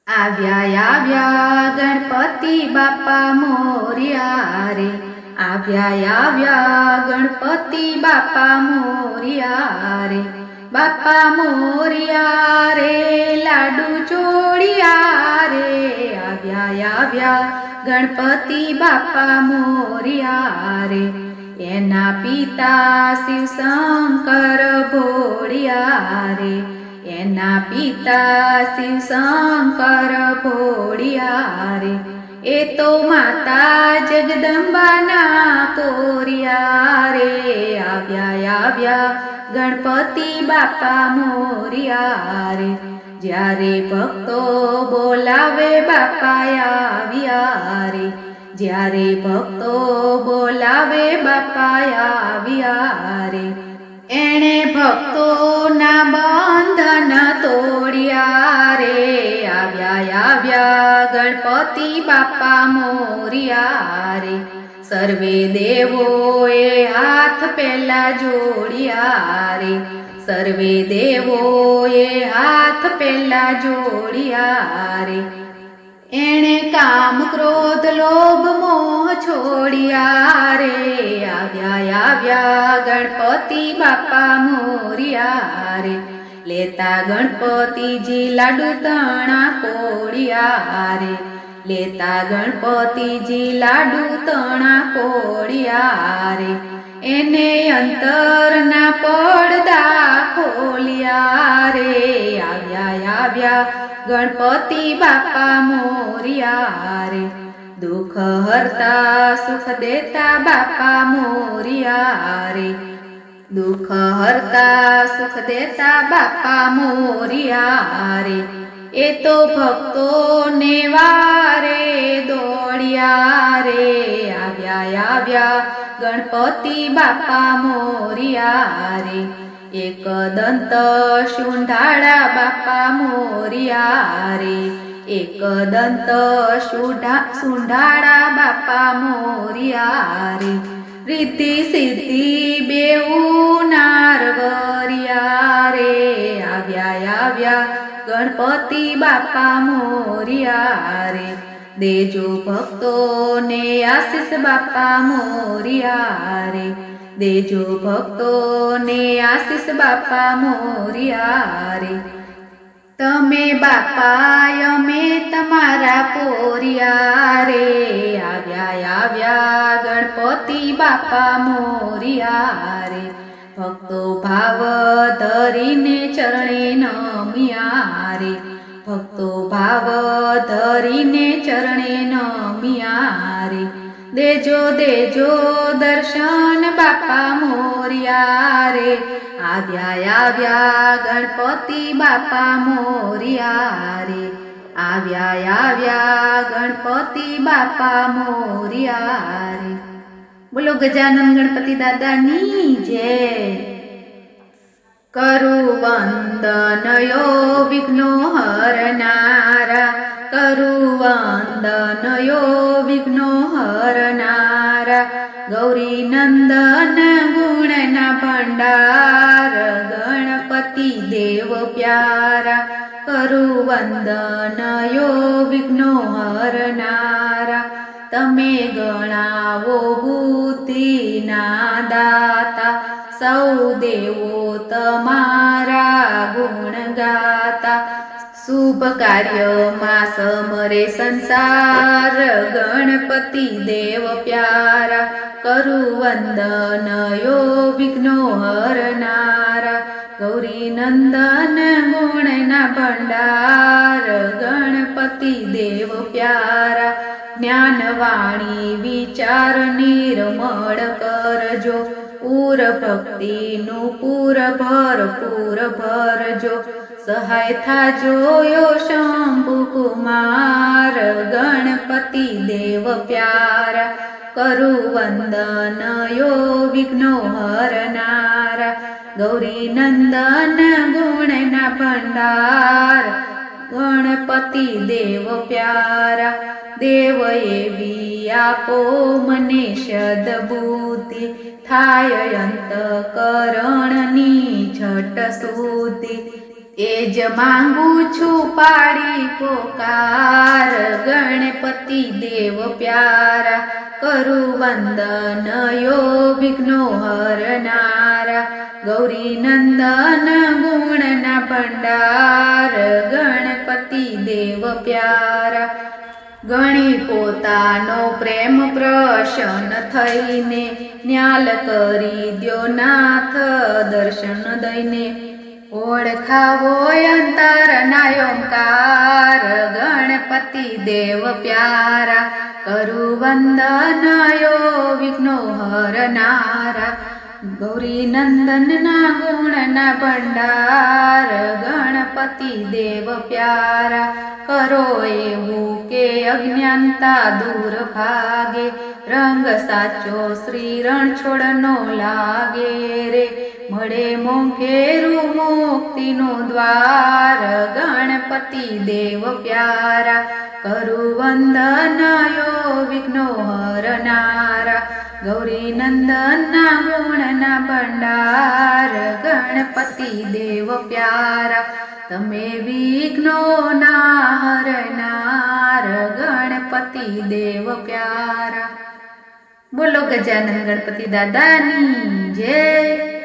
આવ્યા આવ્યા ગણપતિ બાપા મોરિયા રે, આવ્યા ગણપતિ બાપા મોરિયા રે, બાપા મોરિયા રે લાડુ ચોળિયા રે, આવ્યા ગણપતિ બાપા મોરિયા રે, એના પિતા શિવ શંકર ભોળિયા રે, એના પિતા શિવ શંકર ભોળિયા રે, એ તો માતા જગદંબાના પોરિયા રે, આવ્યા ગણપતિ બાપા મોરિયા રે, જ્યારે ભક્તો બોલાવે બાપા આવ્યા રે, જ્યારે ભક્તો બોલાવે બાપા આવ્યા રે, એણે ભક્તોના બંધન તોડ્યા રે, આવ્યા ગણપતિ બાપા મોરિયા રે, સર્વે દેવોએ હાથ પેલા જોડ્યા રે, સર્વે દેવોએ હાથ પેલા જોડ્યા રે, એણે કામ ક્રોધ લોભ મોહ છોડ્યા રે, આવ્યા ગણપતિ બાપા મોરિયા રે, લેતા ગણપતિજી લાડુ તણા કોળિયા રે, લેતા ગણપતિજી લાડુ તણા કોળિયા રે, એને અંતરના પડદા ખોલ્યા રે, આવ્યા ગણપતિ બાપા મોરિયા રે, દુઃખ હરતા સુખ દેતા બાપા મોરિયા રે, દુઃખ હરતા સુખ દેતા બાપા મોરિયા રે, એ તો ભક્તોને વારે દોડ્યા રે, આવ્યા ગણપતિ બાપા મોરિયા રે, એક દંત શુંઢાળા બાપા મોરિયા રે, એક દંત શુંઢાળા બાપા મોરિયા રે, રીતિ સિદ્ધિ બેઉ નારવરિયા રે, આવ્યા ગણપતિ બાપા મોરિયા રે, દેજો ભક્તોને આશીષ બાપા મોરિયા રે, દેજો ભક્તોને આશીષ બાપા મોરિયા રે, તમે બાપા અમે તમારા પોરિયા રે, આવ્યા ગણપતિ બાપા મોરિયા રે, ભક્તો ભાવ ધરીને ચરણે નમ્યા રે, ભક્તો ભાવ ધરીને ચરણે નમ્યા રે, દેજો દર્શન બાપા મોરિયા રે, આવ્યા ગણપતિ બાપા મોરિયા રે, આવ્યા ગણપતિ બાપા મોરિયા રે, બોલો ગજાનન ગણપતિ દાદાની જય. કરું વંદનયો વિઘ્નો હરનારા, કરું વંદનયો વિઘ્નો હરનારા, ગૌરી નંદન ગુણના ભંડાર, ગણપતિ દેવ પ્યારા, કરું વંદનયો વિઘ્નો હરનારા, તમે ગણાવો બુદ્ધિના દાતા, સૌ દેવો તમારા ગુણ ગાતા, શુભ કાર્યમાં સમરે સંસાર, ગણપતિ દેવ પ્યારા, કરું વંદનયો વિઘ્નો હરનારા, ગૌરી નંદન ગુણના ભંડાર, ગણપતિ દેવ પ્યારા, જ્ઞાન વાણી વિચાર નિર્મળ કરજો, પૂર ભક્તિનું પૂર ભરજો, સહાય થાજો યો શંભુ કુમાર, ગણપતિ દેવ પ્યારા, કરું વંદનયો વિઘ્નો હરનારા, ગૌરી નંદન ગુણના ભંડાર, ગણપતિ દેવ પ્યારા, દેવ એવી આપો મને સદબુદ્ધિ, થાય અંતકરણની જટ સુધી એ જ માંગુ છું પાડી પોકાર ગણપતિ દેવ પ્યારા કરું વંદન યો વિઘ્નો હરનારા ગૌરી નંદન ગુણના ભંડાર ગણપતિ દેવ પ્યારા ગણી પોતાનો પ્રેમ પ્રસન્ન થઈને ન્યાલ કરી દ્યો નાથ દર્શન દઈને ઓળખાવો અંતરના ઓમકાર ગણપતિ દેવ પ્યારા કરું વંદન યો વિઘ્નો હરનારા ગૌરી નંદનના ગુણના ભંડાર ગણપતિ દેવ પ્યારા કરો એવું કે અજ્ઞાનતા દૂર ભાગે રંગ સાચો શ્રી રણછોડનો લાગે રે મળે મોંઘેરું મુક્તિનું દ્વાર ગણપતિ દેવ પ્યારા કરું વંદન યો વિઘ્નો હરનારા ગૌરી નંદનના ગુણના ભંડાર ગણપતિ દેવ પ્યારા તમે વિઘ્નોના હરનાર ગણપતિ દેવ પ્યારા. બોલો ગજાનન ગણપતિ દાદાની જય.